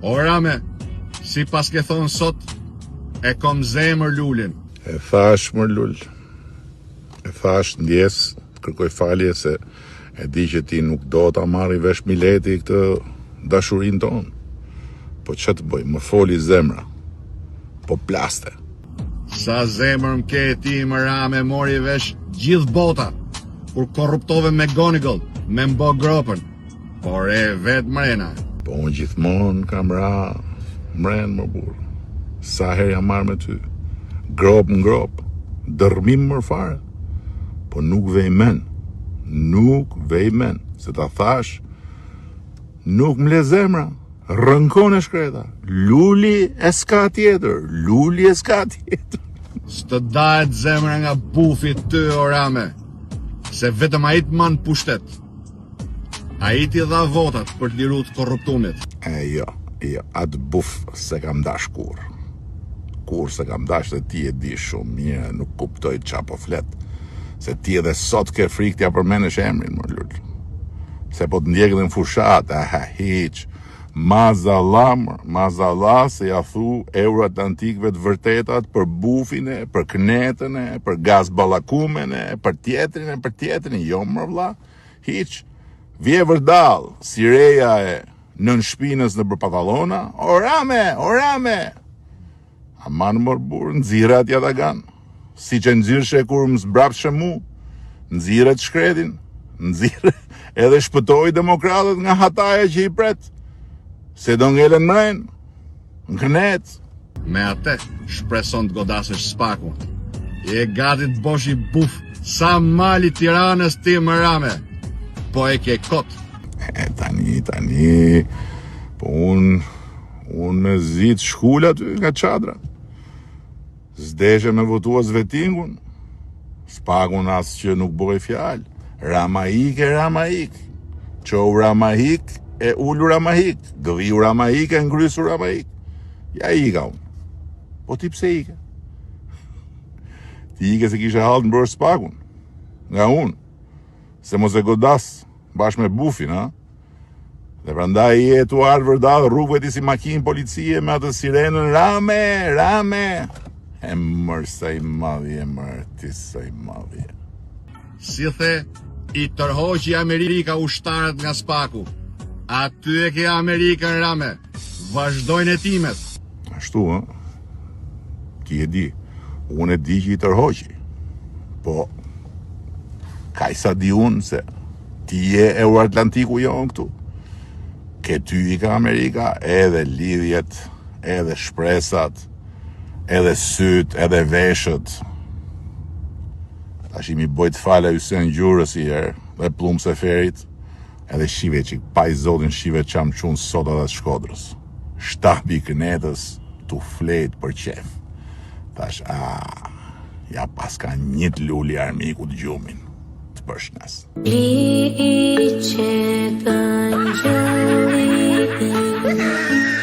O Rame, si pas ke thonë sot, e kom zemër Lulin. E thash më Lul, e thash ndjes, kërkoj falje se e di që ti nuk do ta marri vesh Mileti këtë dashurin tonë. Po që të bëj, më foli zemra, po plaste. Sa zemër më ke ti më Rame mori vesh gjithë bota, kur korruptove me Gonigal, me mbo gropën, por e vetë mrena. Po unë gjithmonë kam ra mren më burë. Sa herë jam marrë me ty, grop në grop, dërmim më fare, po nuk vej men, se ta thash, nuk m'le zemra, rënkon e shkreta, Luli e s'ka tjetër. S'të dahet zemra nga bufi ty o Rame, se vetëm a i të manë pushtet. A i t'i dha votat për t'liru të korruptumit. Jo, atë buf se kam dash kur se kam dash dhe ti e di shumë mirë, nuk kuptoj qa po flet, se ti edhe sot ke frikë t'ja përmenesh emrin, më Lul. Se po të ndjekë dhe në fushat, hiq, mazalla se ja thu Euroatlantikëve të vërtetat për bufine, për knetën, për gaz ballakumene, për tjetrin, jo më vlla, hiq, vje vërdal, si reja e nën shpinës në për patallona, o Rame, aman mor burë, nxirrat ja ta gan, si që nxirëshe kur më zbrapshe mu, nxirret shkretin, edhe shpëtoj demokratët nga hataja që i pret, se do ngelen mren, në kënet. Me atë, shpreson të godasësh Spakun. Je gati të bosh i buf, sa mali Tiranës ti më Rame, po e ke kot. Tani, po unë zit shkulla ty nga qadra. Zdeshe me votuas vetingun, Spakun as që nuk bëj fjalë. Ramahik, qou Ramahik, e ullu Ramahik, gëviu Ramahik, e ngrysu Ramahik. Ja ika unë. Po ti pse ike? Ti ike se kishe halë në bërë Spakun, nga unë, se mos e godas bashkë me bufin, ha? Dhe prandaj je tu ardhë vërdal rrugëve ti si makinë policie me atë sirenën Rame. E mërë sa i madhje, Si the, i tërhoqi Amerika ushtarët nga Spaku. Aty e ke Amerikën Rame, vazhdojnë hetimet. Ashtu, ha? Ti e di, unë e di që i tërhoqi. Po, kaj sa di unë se ti je Euroatlantiku jonë këtu. Ke ty i ka Amerika edhe lidhjet, edhe shpresat, edhe syt, edhe veshët. Tash imi bojt fale Ysen Gjurës i herë, dhe Plumë Seferit, edhe shive që pa i zotin shive qam qunë sot edhe të Shkodrës. Shtapi kënetës t'u flejt për qef. Tash, ja pas ka njët luli armiku të gjumin, të përshnes. Liqe kanë gjëllit